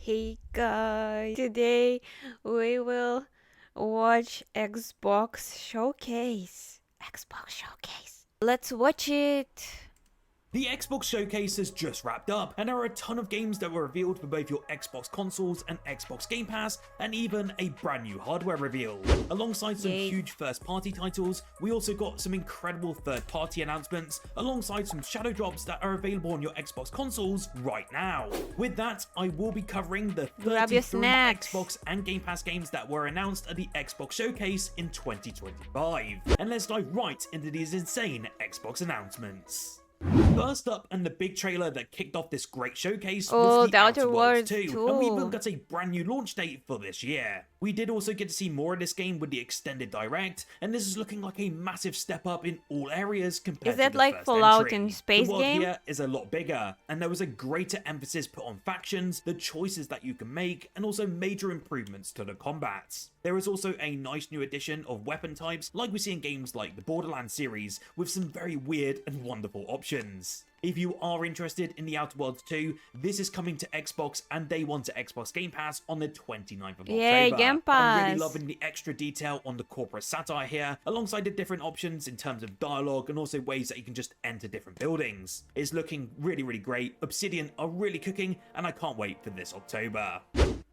Hey guys, today we will watch Xbox Showcase. Xbox Showcase. Let's watch it. The Xbox Showcase has just wrapped up, and there are a ton of games that were revealed for both your Xbox consoles and Xbox Game Pass, and even a brand new hardware reveal. Alongside some huge first-party titles, we also got some incredible third-party announcements, alongside some shadow drops that are available on your Xbox consoles right now. With that, I will be covering the 33 Xbox and Game Pass games that were announced at the Xbox Showcase in 2025. And let's dive right into these insane Xbox announcements. First up, and the big trailer that kicked off this great showcase was The Outer Worlds 2, and we even got a brand new launch date for this year. We did also get to see more of this game with the extended direct, and this is looking like a massive step up in all areas compared to the first entry. Is that like Fallout in space the world game? Here is a lot bigger, and there was a greater emphasis put on factions, the choices that you can make, and also major improvements to the combat. There is also a nice new addition of weapon types like we see in games like the Borderlands series, with some very weird and wonderful options. If you are interested in The Outer Worlds 2, this is coming to Xbox and day one to Xbox Game Pass on the 29th of October. Game Pass. I'm really loving the extra detail on the corporate satire here, alongside the different options in terms of dialogue and also ways that you can just enter different buildings. It's looking really, really great. Obsidian are really cooking, and I can't wait for this October.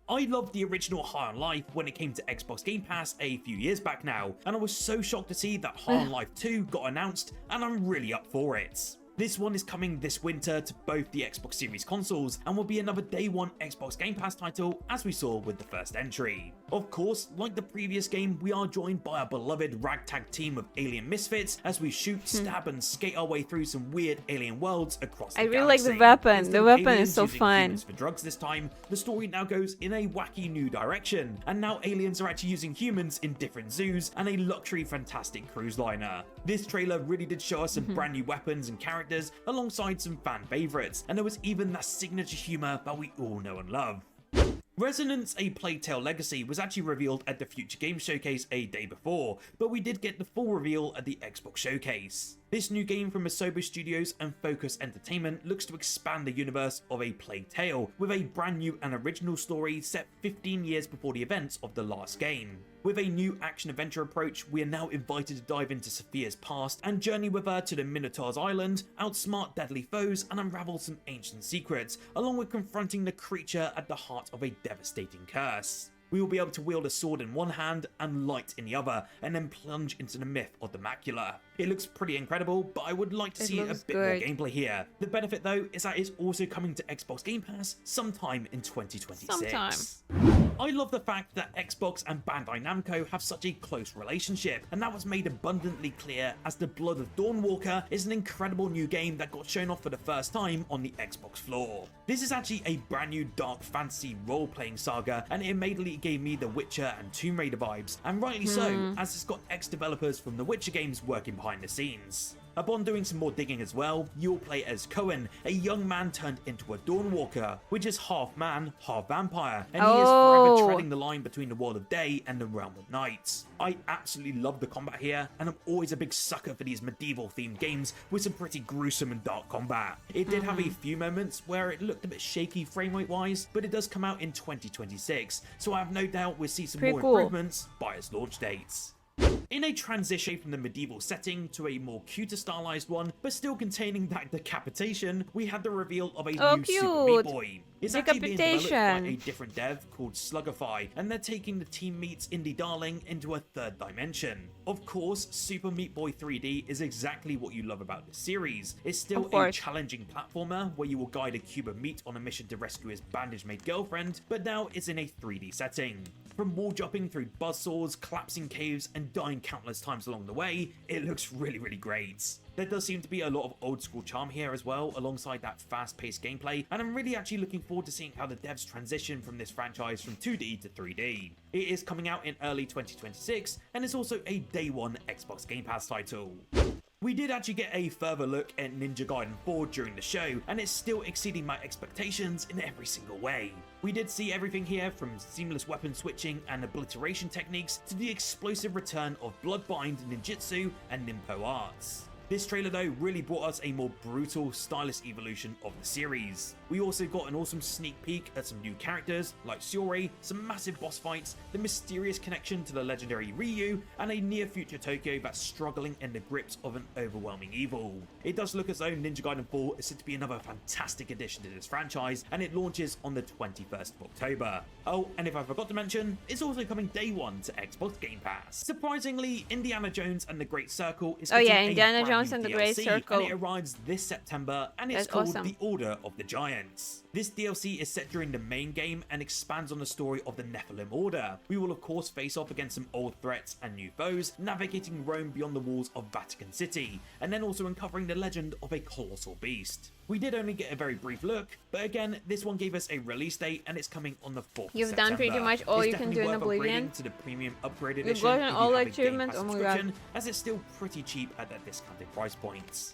I loved the original High on Life when it came to Xbox Game Pass a few years back now, and I was so shocked to see that High on Life 2 got announced, and I'm really up for it. This one is coming this winter to both the Xbox Series consoles and will be another day one Xbox Game Pass title, as we saw with the first entry. Of course, like the previous game, we are joined by our beloved ragtag team of alien misfits as we shoot, stab and skate our way through some weird alien worlds across the galaxy. I really like the weapon. Instead the of weapon aliens is so using fun. humans for drugs this time, the story now goes in a wacky new direction, and now aliens are actually using humans in different zoos and a luxury fantastic cruise liner. This trailer really did show us some brand new weapons and characters alongside some fan favorites, and there was even that signature humor that we all know and love. Resonance: A Plague Tale Legacy was actually revealed at the Future Games Showcase a day before, but we did get the full reveal at the Xbox Showcase. This new game from Asobo Studios and Focus Entertainment looks to expand the universe of A Plague Tale, with a brand new and original story set 15 years before the events of the last game. With a new action-adventure approach, we are now invited to dive into Sophia's past and journey with her to the Minotaur's Island, outsmart deadly foes and unravel some ancient secrets, along with confronting the creature at the heart of a devastating curse. We will be able to wield a sword in one hand and light in the other, and then plunge into the myth of the macula. It looks pretty incredible, but I would like to see a bit more gameplay here. The benefit though is that it's also coming to Xbox Game Pass sometime in 2026. I love the fact that Xbox and Bandai Namco have such a close relationship, and that was made abundantly clear as The Blood of Dawnwalker is an incredible new game that got shown off for the first time on the Xbox floor. This is actually a brand new dark fantasy role-playing saga, and it immediately gave me The Witcher and Tomb Raider vibes, and rightly so, as it's got ex-developers from The Witcher games working behind the scenes. Upon doing some more digging as well, you'll play as Cohen, a young man turned into a Dawnwalker, which is half man, half vampire, and he is forever treading the line between the world of day and the realm of night. I absolutely love the combat here, and I'm always a big sucker for these medieval themed games with some pretty gruesome and dark combat. It did have a few moments where it looked a bit shaky frame rate wise, but it does come out in 2026, so I have no doubt we'll see some more improvements by its launch dates. In a transition from the medieval setting to a more cuter stylized one, but still containing that decapitation, we had the reveal of a new Super Meat Boy. It's actually being developed by a different dev called Slugify, and they're taking the Team Meat's indie darling into a third dimension. Of course, Super Meat Boy 3D is exactly what you love about the series. It's still a challenging platformer where you will guide a cube of meat on a mission to rescue his bandage-made girlfriend, but now it's in a 3D setting. From wall jumping through buzzsaws, collapsing caves, and dying countless times along the way, it looks really, really great. There does seem to be a lot of old school charm here as well, alongside that fast-paced gameplay, and I'm really actually looking forward to seeing how the devs transition from this franchise from 2D to 3D. It is coming out in early 2026, and it's also a day one Xbox Game Pass title. We did actually get a further look at Ninja Gaiden 4 during the show, and it's still exceeding my expectations in every single way. We did see everything here from seamless weapon switching and obliteration techniques to the explosive return of Bloodbind, ninjutsu, and Ninpo arts. This trailer though really brought us a more brutal, stylish evolution of the series. We also got an awesome sneak peek at some new characters like Shiori, some massive boss fights, the mysterious connection to the legendary Ryu, and a near future Tokyo that's struggling in the grips of an overwhelming evil. It does look as though Ninja Gaiden 4 is set to be another fantastic addition to this franchise, and it launches on the 21st of October. Oh, and if I forgot to mention, it's also coming day one to Xbox Game Pass. Surprisingly, Indiana Jones and the Great Circle is getting a Indiana brand Jones new and the Great DLC, Circle. and it arrives this September, and it's That's called awesome. The Order of the Giants. This DLC is set during the main game and expands on the story of the Nephilim Order. We will of course face off against some old threats and new foes, navigating Rome beyond the walls of Vatican City, and then also uncovering the legend of a colossal beast. We did only get a very brief look, but again, this one gave us a release date and it's coming on the 4th You've of done September. pretty much all It's you can definitely do in worth Oblivion. upgrading to the premium upgrade You've edition gotten if you all have a Game achievements, Pass oh my subscription, god. as it's still pretty cheap at their discounted price points.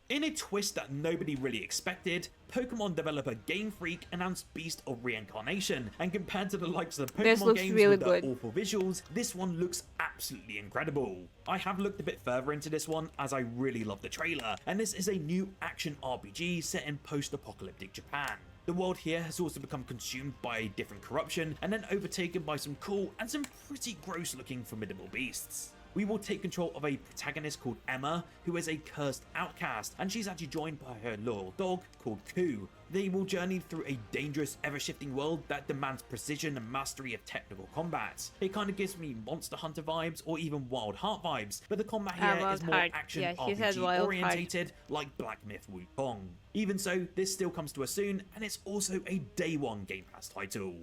In a twist that nobody really expected, Pokemon developer Game Freak announced Beast of Reincarnation, and compared to the likes of This Pokemon looks games really with their good. awful visuals, this one looks absolutely incredible. I have looked a bit further into this one as I really love the trailer, and this is a new action RPG set in post-apocalyptic Japan. The world here has also become consumed by a different corruption and then overtaken by some cool and some pretty gross looking formidable beasts. We will take control of a protagonist called Emma, who is a cursed outcast, and she's actually joined by her loyal dog called Ku. They will journey through a dangerous, ever-shifting world that demands precision and mastery of technical combat. It kind of gives me Monster Hunter vibes or even Wild Heart vibes, but the combat here Wild is more Heart. action Yeah, he said RPG Wild orientated, like Black Myth Wukong. Even so, this still comes to us soon, and it's also a day one Game Pass title.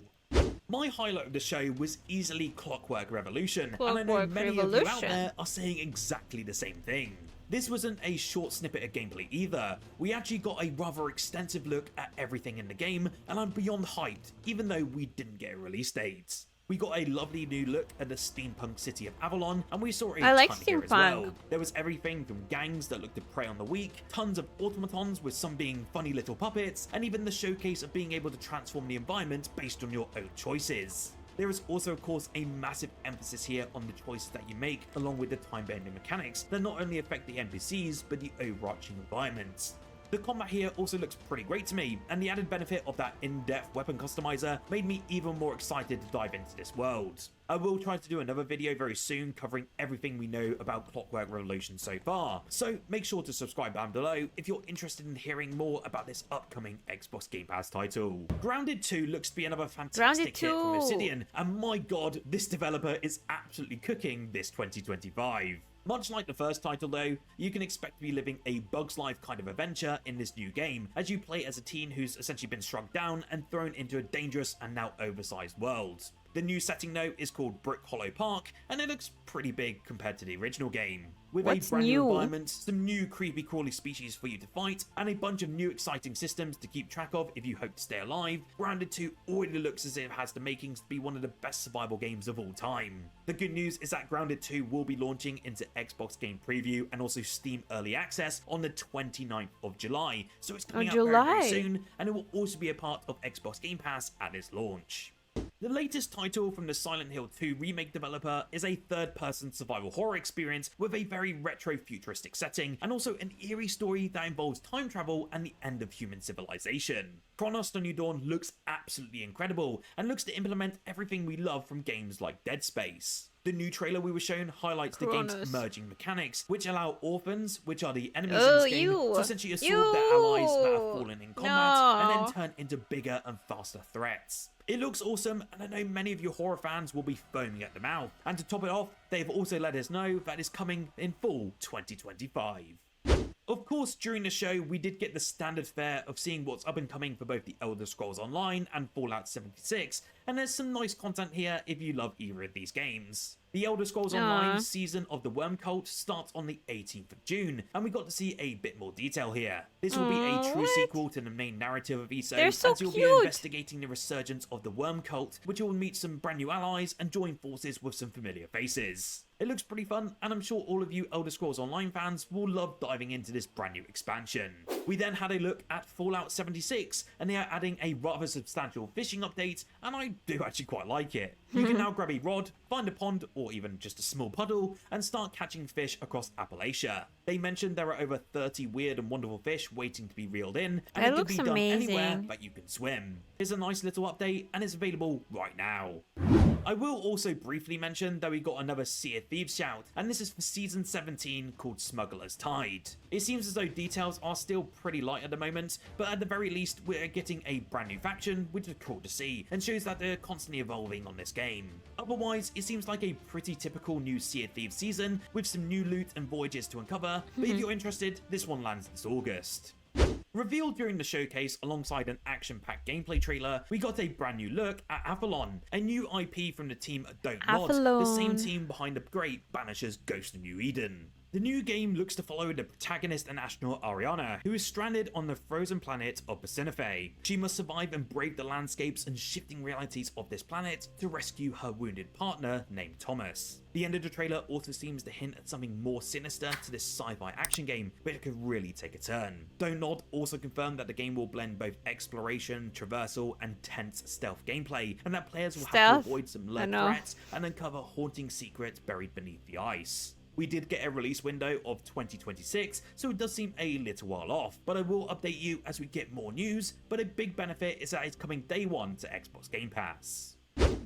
My highlight of the show was easily Clockwork Revolution, and I know Clockwork many of you out Revolution. there are saying exactly the same thing. This wasn't a short snippet of gameplay either. We actually got a rather extensive look at everything in the game, and I'm beyond hyped, even though we didn't get a release date. We got a lovely new look at the steampunk city of Avalon, and we saw a I like ton here as well. steampunk. There was everything from gangs that looked to prey on the weak, tons of automatons with some being funny little puppets, and even the showcase of being able to transform the environment based on your own choices. There is also, of course, a massive emphasis here on the choices that you make, along with the time-bending mechanics that not only affect the NPCs, but the overarching environment. The combat here also looks pretty great to me, and the added benefit of that in-depth weapon customizer made me even more excited to dive into this world. I will try to do another video very soon covering everything we know about Clockwork Revolution so far, so make sure to subscribe down below if you're interested in hearing more about this upcoming Xbox Game Pass title. Grounded 2 looks to be another fantastic hit from 2. Obsidian, and my god, this developer is absolutely cooking this 2025. Much like the first title though, you can expect to be living a Bug's Life kind of adventure in this new game, as you play as a teen who's essentially been struck down and thrown into a dangerous and now oversized world. The new setting though is called Brick Hollow Park, and it looks pretty big compared to the original game. With What's a brand new new? environment, some new creepy crawly species for you to fight, and a bunch of new exciting systems to keep track of if you hope to stay alive, Grounded 2 already looks as if it has the makings to be one of the best survival games of all time. The good news is that Grounded 2 will be launching into Xbox Game Preview and also Steam Early Access on the 29th of July, so it's coming out very, July. very soon, and it will also be a part of Xbox Game Pass at its launch. The latest title from the Silent Hill 2 remake developer is a third-person survival horror experience with a very retro-futuristic setting, and also an eerie story that involves time travel and the end of human civilization. Chronos: The New Dawn looks absolutely incredible, and looks to implement everything we love from games like Dead Space. The new trailer we were shown highlights the game's Chronos. emerging mechanics, which allow orphans, which are the enemies Oh, in this game, ew. to essentially assault their allies that have Ew. fallen in combat, and No. then turn into bigger and faster threats. It looks awesome, and I know many of you horror fans will be foaming at the mouth. And to top it off, they've also let us know that it's coming in fall 2025. Of course, during the show, we did get the standard fare of seeing what's up and coming for both The Elder Scrolls Online and Fallout 76, and there's some nice content here if you love either of these games. The Elder Scrolls Online season of the Worm Cult starts on the 18th of June, and we got to see a bit more detail here. This will be a true what? sequel to the main narrative of ESO, They're so as you'll be cute. investigating the resurgence of the Worm Cult, which will meet some brand new allies and join forces with some familiar faces. It looks pretty fun, and I'm sure all of you Elder Scrolls Online fans will love diving into this brand new expansion. We then had a look at Fallout 76, and they are adding a rather substantial fishing update, and I do actually quite like it. You can now grab a rod, find a pond, or even just a small puddle, and start catching fish across Appalachia. They mentioned there are over 30 weird and wonderful fish waiting to be reeled in, and That it looks can be done anywhere amazing. that you can swim. It's a nice little update, and it's available right now. I will also briefly mention that we got another Sea of Thieves shout, and this is for Season 17 called Smuggler's Tide. It seems as though details are still pretty light at the moment, but at the very least we're getting a brand new faction, which is cool to see, and shows that they're constantly evolving on this game. Otherwise, it seems like a pretty typical new Sea of Thieves season, with some new loot and voyages to uncover, but if you're interested, this one lands this August. Revealed during the showcase alongside an action-packed gameplay trailer, we got a brand new look at Avalon, a new IP from the team Don't Nod, the same Avalon. team behind the great Banisher's Ghost of New Eden. The new game looks to follow the protagonist and astronaut Ariana, who is stranded on the frozen planet of Persinope. She must survive and brave the landscapes and shifting realities of this planet to rescue her wounded partner named Thomas. The end of the trailer also seems to hint at something more sinister to this sci-fi action game, but it could really take a turn. Don't Nod also confirmed that the game will blend both exploration, traversal, and tense stealth gameplay, and that players will have Stealth? to avoid some I lurk know. threats and uncover haunting secrets buried beneath the ice. We did get a release window of 2026, so it does seem a little while off, but I will update you as we get more news, but a big benefit is that it's coming day one to Xbox Game Pass.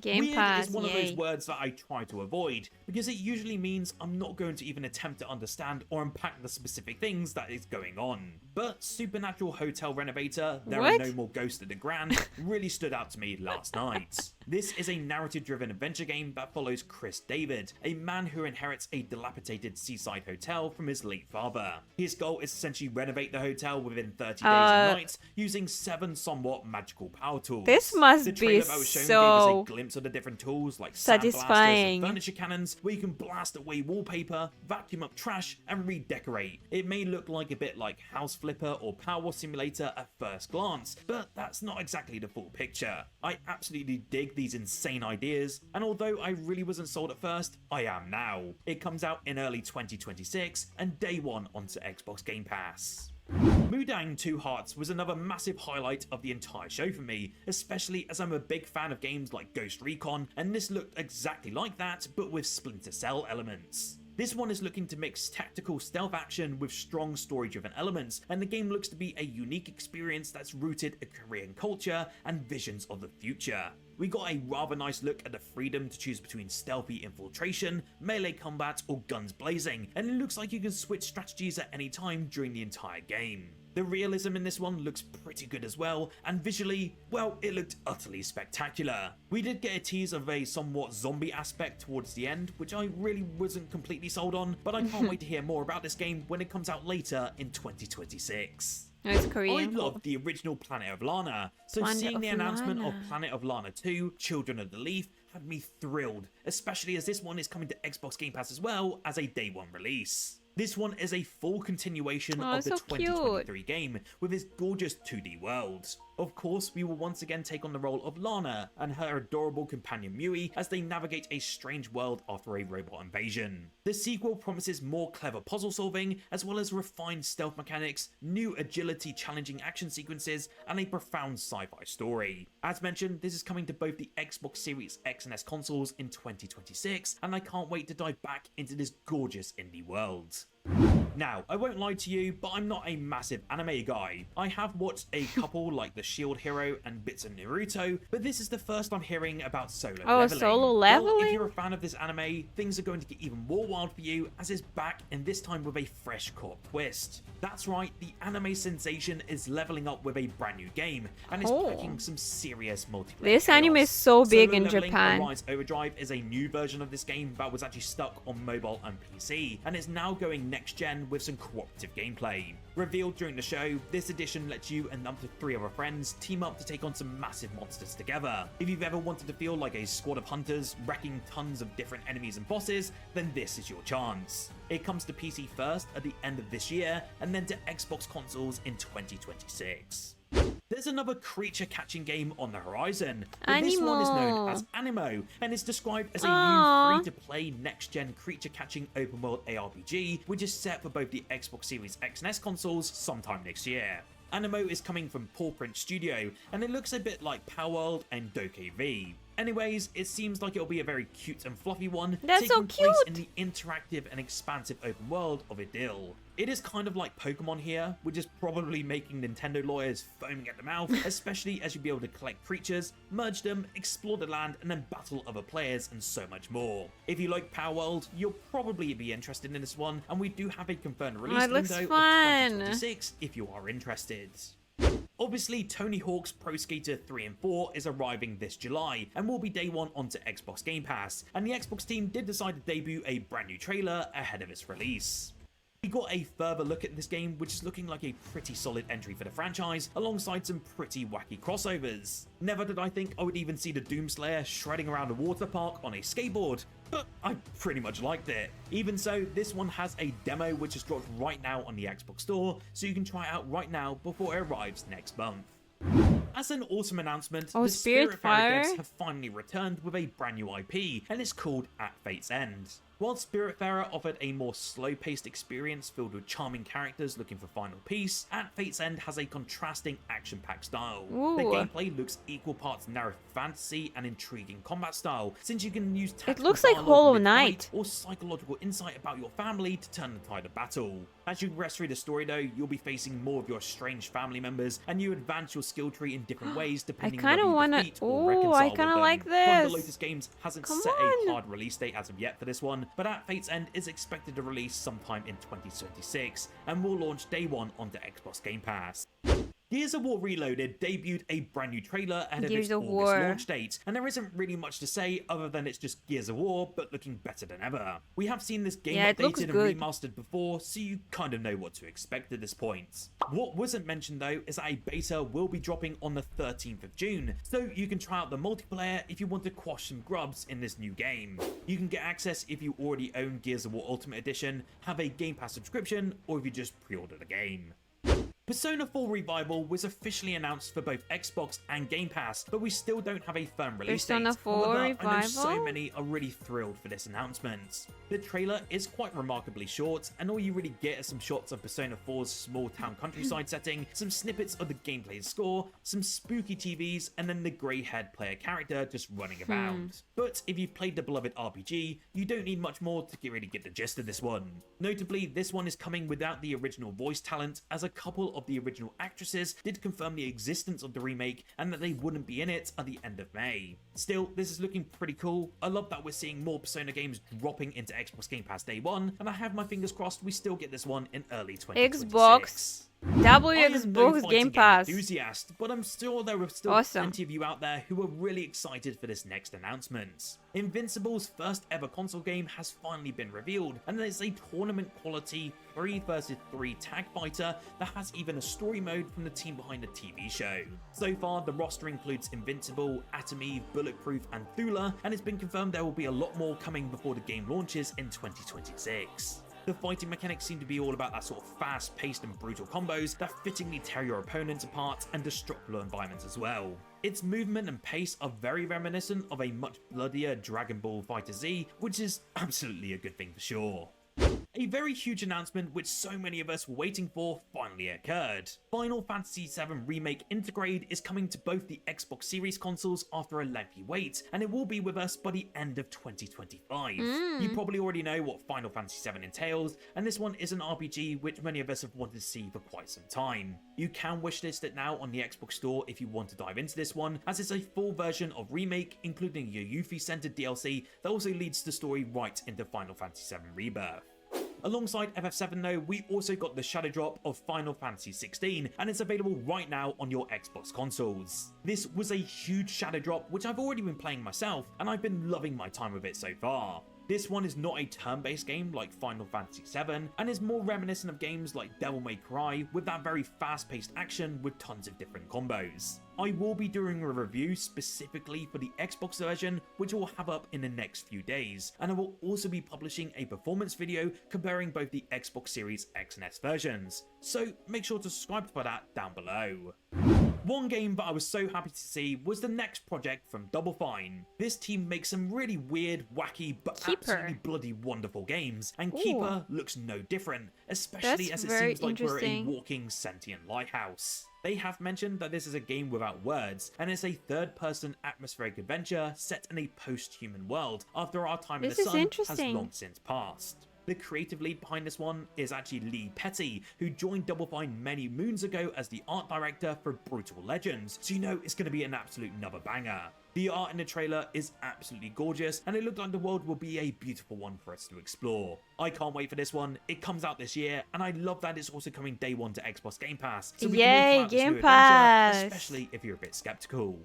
Game Weird Pass, is one of those yay. words that I try to avoid, because it usually means I'm not going to even attempt to understand or unpack the specific things that is going on. But Supernatural Hotel Renovator, There Are What? No More Ghosts at the Grand, really stood out to me last night. This is a narrative-driven adventure game that follows Chris David, a man who inherits a dilapidated seaside hotel from his late father. His goal is to essentially renovate the hotel within 30 days and nights, using 7 somewhat magical power tools. This must The be trailer that was shown gave us so a glimpse of the different tools like sandblasters satisfying. and furniture cannons, where you can blast away wallpaper, vacuum up trash, and redecorate. It may look like a bit like House Flipper or Power Wash Simulator at first glance, but that's not exactly the full picture. I absolutely dig these insane ideas, and although I really wasn't sold at first, I am now. It comes out in early 2026 and day one onto Xbox Game Pass. Mudang 2 Hearts was another massive highlight of the entire show for me, especially as I'm a big fan of games like Ghost Recon, and this looked exactly like that, but with Splinter Cell elements. This one is looking to mix tactical stealth action with strong story-driven elements, and the game looks to be a unique experience that's rooted in Korean culture and visions of the future. We got a rather nice look at the freedom to choose between stealthy infiltration, melee combat, or guns blazing, and it looks like you can switch strategies at any time during the entire game. The realism in this one looks pretty good as well, and visually, well, it looked utterly spectacular. We did get a tease of a somewhat zombie aspect towards the end, which I really wasn't completely sold on, but I can't wait to hear more about this game when it comes out later in 2026. No, it's I Korean. loved the original Planet of Lana, so Planet seeing the of announcement of Lana. Planet of Lana 2, Children of the Leaf, had me thrilled, especially as this one is coming to Xbox Game Pass as well as a day one release. This one is a full continuation Oh, of the so cute. 2023 game with its gorgeous 2D world. Of course, we will once again take on the role of Lana and her adorable companion Mui as they navigate a strange world after a robot invasion. The sequel promises more clever puzzle solving, as well as refined stealth mechanics, new agility challenging action sequences, and a profound sci-fi story. As mentioned, this is coming to both the Xbox Series X and S consoles in 2026, and I can't wait to dive back into this gorgeous indie world. Now, I won't lie to you, but I'm not a massive anime guy. I have watched a couple like The Shield Hero and bits of Naruto, but this is the first I'm hearing about solo leveling. solo Well, if leveling? you're a fan of this anime, things are going to get even more wild for you as it's back, and this time with a fresh co-op twist. That's right, the anime sensation is leveling up with a brand new game, and it's Oh. packing some serious multiplayer This anime chaos. is so big Solo in Leveling Japan. Arise Overdrive is a new version of this game that was actually stuck on mobile and PC, and is now going next gen with some cooperative gameplay. Revealed during the show, this edition lets you and up to 3 other friends team up to take on some massive monsters together. If you've ever wanted to feel like a squad of hunters wrecking tons of different enemies and bosses, then this is your chance. It comes to PC first at the end of this year, and then to Xbox consoles in 2026. There's another creature catching game on the horizon, but this one is known as Animo, and is described as a Aww. new free-to-play next-gen creature catching open-world ARPG, which is set for both the Xbox Series X and S consoles sometime next year. Animo is coming from Paw Print Studio, and it looks a bit like Power World and Doke V. Anyways, it seems like it'll be a very cute and fluffy one, That's so taking place in cute. the interactive and expansive open world of Idyll. It is kind of like Pokemon here, which is probably making Nintendo lawyers foaming at the mouth, especially as you'll be able to collect creatures, merge them, explore the land, and then battle other players and so much more. If you like Power World, you'll probably be interested in this one, and we do have a confirmed release it looks window fun. of 2026 if you are interested. Obviously, Tony Hawk's Pro Skater 3 and 4 is arriving this July and will be day one onto Xbox Game Pass, and the Xbox team did decide to debut a brand new trailer ahead of its release. We got a further look at this game, which is looking like a pretty solid entry for the franchise, alongside some pretty wacky crossovers. Never did I think I would even see the Doomslayer shredding around a water park on a skateboard, but I pretty much liked it. Even so, this one has a demo which is dropped right now on the Xbox Store, so you can try it out right now before it arrives next month. As an awesome announcement, the Spiritfarer devs have finally returned with a brand new IP, and it's called At Fate's End. While Spiritfarer offered a more slow-paced experience filled with charming characters looking for final peace, At Fate's End has a contrasting action-packed style. Ooh. The gameplay looks equal parts narrative fantasy and intriguing combat style, since you can use tactical looks like dialogue Hollow mid-fight Knight. or psychological insight about your family to turn the tide of battle. As you progress through the story though, you'll be facing more of your estranged family members, and you advance your skill tree in different ways depending on kinda whether you wanna- defeat or Ooh, reconcile I with kinda them. like Thunder this. Lotus Games hasn't Come set on. a hard release date as of yet for this one, but At Fate's End is expected to release sometime in 2026 and will launch day one onto Xbox Game Pass. Gears of War Reloaded debuted a brand new trailer ahead of its Gears of August War. launch date, and there isn't really much to say other than it's just Gears of War, but looking better than ever. We have seen this game Yeah, it looks updated and good. remastered before, so you kind of know what to expect at this point. What wasn't mentioned though is that a beta will be dropping on the 13th of June, so you can try out the multiplayer if you want to quash some grubs in this new game. You can get access if you already own Gears of War Ultimate Edition, have a Game Pass subscription, or if you just pre-order the game. Persona 4 Revival was officially announced for both Xbox and Game Pass, but we still don't have a firm release Persona date. 4 However, I know so Revival? many are really thrilled for this announcement. The trailer is quite remarkably short, and all you really get are some shots of Persona 4's small town countryside setting, some snippets of the gameplay score, some spooky TVs, and then the grey-haired player character just running about. But if you've played the beloved RPG, you don't need much more to really get the gist of this one. Notably, this one is coming without the original voice talent, as a couple of the original actresses did confirm the existence of the remake and that they wouldn't be in it at the end of May. Still, this is looking pretty cool. I love that we're seeing more Persona games dropping into Xbox Game Pass day one, and I have my fingers crossed we still get this one in early 2026. Xbox. Double I am no Xbox fighting Game Pass. enthusiast, but I'm sure there are still Awesome. plenty of you out there who are really excited for this next announcement. Invincible's first ever console game has finally been revealed, and it's a tournament quality 3 vs 3 tag fighter that has even a story mode from the team behind the TV show. So far, the roster includes Invincible, Atomy, Bulletproof, and Thula, and it's been confirmed there will be a lot more coming before the game launches in 2026. The fighting mechanics seem to be all about that sort of fast-paced and brutal combos that fittingly tear your opponents apart and destructive environments as well. Its movement and pace are very reminiscent of a much bloodier Dragon Ball FighterZ, which is absolutely a good thing for sure. A very huge announcement which so many of us were waiting for finally occurred. Final Fantasy VII Remake Intergrade is coming to both the Xbox Series consoles after a lengthy wait, and it will be with us by the end of 2025. You probably already know what Final Fantasy VII entails, and this one is an RPG which many of us have wanted to see for quite some time. You can wishlist it now on the Xbox Store if you want to dive into this one, as it's a full version of Remake, including your Yuffie-centered DLC that also leads the story right into Final Fantasy VII Rebirth. Alongside FF7 though, we also got the shadow drop of Final Fantasy XVI, and it's available right now on your Xbox consoles. This was a huge shadow drop which I've already been playing myself, and I've been loving my time with it so far. This one is not a turn-based game like Final Fantasy VII, and is more reminiscent of games like Devil May Cry, with that very fast-paced action with tons of different combos. I will be doing a review specifically for the Xbox version, which I will have up in the next few days, and I will also be publishing a performance video comparing both the Xbox Series X and S versions, so make sure to subscribe for that down below. One game that I was so happy to see was the next project from Double Fine. This team makes some really weird, wacky, but Keeper. absolutely bloody wonderful games, and Ooh. Keeper looks no different, especially That's as it very seems like we're a interesting. walking sentient lighthouse. They have mentioned that this is a game without words, and it's a third-person atmospheric adventure set in a post-human world after our time in This the is sun has interesting. long since passed. The creative lead behind this one is actually Lee Petty, who joined Double Fine many moons ago as the art director for Brutal Legends, so you know it's going to be an absolute another banger. The art in the trailer is absolutely gorgeous, and it looked like the world will be a beautiful one for us to explore. I can't wait for this one. It comes out this year, and I love that it's also coming day one to Xbox Game Pass, so we Yay, can roll out this Game new Pass! adventure, especially if you're a bit skeptical.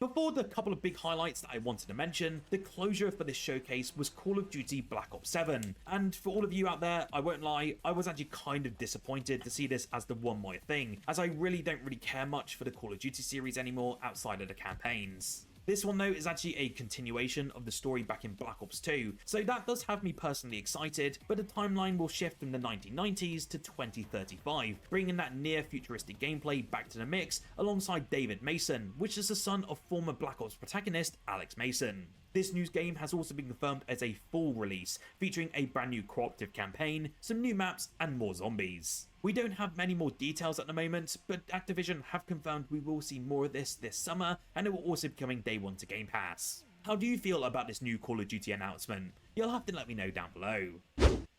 Before the couple of big highlights that I wanted to mention, the closure for this showcase was Call of Duty Black Ops 7. And for all of you out there, I won't lie, I was actually kind of disappointed to see this as the one more thing, as I really don't care much for the Call of Duty series anymore outside of the campaigns. This one though is actually a continuation of the story back in Black Ops 2, so that does have me personally excited, but the timeline will shift from the 1990s to 2035, bringing that near futuristic gameplay back to the mix alongside David Mason, which is the son of former Black Ops protagonist Alex Mason. This news game has also been confirmed as a full release, featuring a brand new cooperative campaign, some new maps, and more zombies. We don't have many more details at the moment, but Activision have confirmed we will see more of this summer, and it will also be coming day one to Game Pass. How do you feel about this new Call of Duty announcement? You'll have to let me know down below.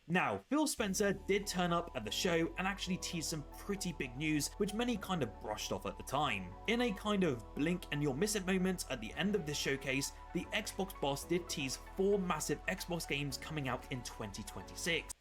Now, Phil Spencer did turn up at the show and actually teased some pretty big news, which many kind of brushed off at the time. In a kind of blink and you'll miss it moment at the end of this showcase, the Xbox boss did tease 4 massive Xbox games coming out in 2026.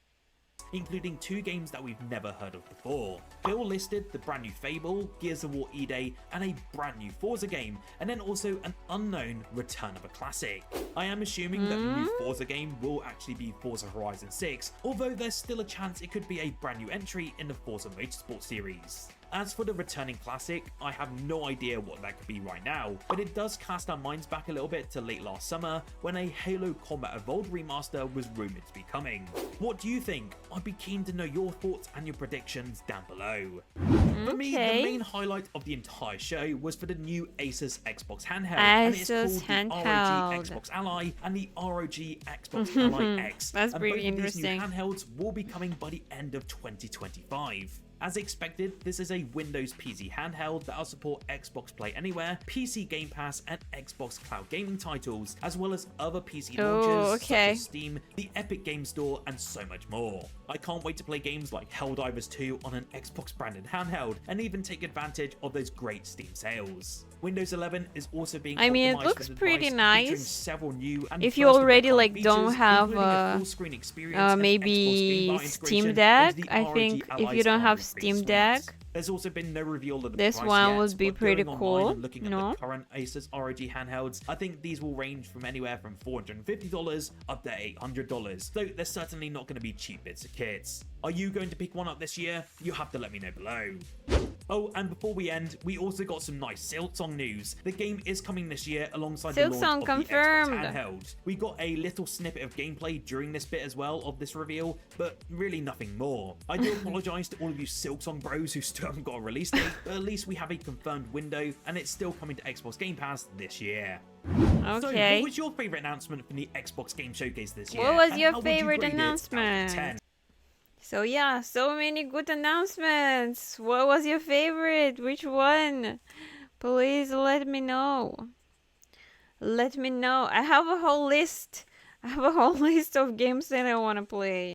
Including 2 games that we've never heard of before. Phil listed the brand new Fable, Gears of War E-Day, and a brand new Forza game, and then also an unknown return of a classic. I am assuming that the new Forza game will actually be Forza Horizon 6, although there's still a chance it could be a brand new entry in the Forza Motorsport series. As for the returning classic, I have no idea what that could be right now, but it does cast our minds back a little bit to late last summer when a Halo Combat Evolved remaster was rumored to be coming. What do you think? I'd be keen to know your thoughts and your predictions down below. For me, the main highlight of the entire show was for the new Asus Xbox handheld, and it's called Asus the ROG handheld. Xbox Ally and the ROG Xbox Ally X. That's and pretty both of these new interesting. handhelds will be coming by the end of 2025. As expected, this is a Windows PC handheld that'll support Xbox Play Anywhere, PC Game Pass, and Xbox Cloud Gaming titles, as well as other PC launchers such okay. as Steam, the Epic Game Store, and so much more. I can't wait to play games like Helldivers 2 on an Xbox branded handheld, and even take advantage of those great Steam sales. Windows 11 is also being I mean, it optimized looks for the pretty device, featuring nice. several new and If you first of their already, kind like, don't features, have, including a full-screen experience and maybe Xbox Game Bar Steam integration Deck. into the I ROG think if Ally's you don't have Armory Steam suite. Deck, There's also been no reveal of the this price one yet, would be but pretty going cool, online and looking at no? the current Asus ROG handhelds, I think these will range from anywhere from $450 up to $800. So they're certainly not going to be cheap bits of kits. Are you going to pick one up this year? You have to let me know below. Oh, and before we end, we also got some nice Silksong news. The game is coming this year alongside the launch Silksong of confirmed. the Xbox handheld. We got a little snippet of gameplay during this bit as well of this reveal, but really nothing more. I do apologize to all of you Silksong bros who still haven't got a release date, but at least we have a confirmed window, and it's still coming to Xbox Game Pass this year. So, Okay. what was your favorite announcement from the Xbox Game Showcase this year? What was and your how would you favorite grade it out of announcement? 10? So yeah, so many good announcements. What was your favorite? Which one? Please let me know. Let me know. I have a whole list. I have a whole list of games that I want to play.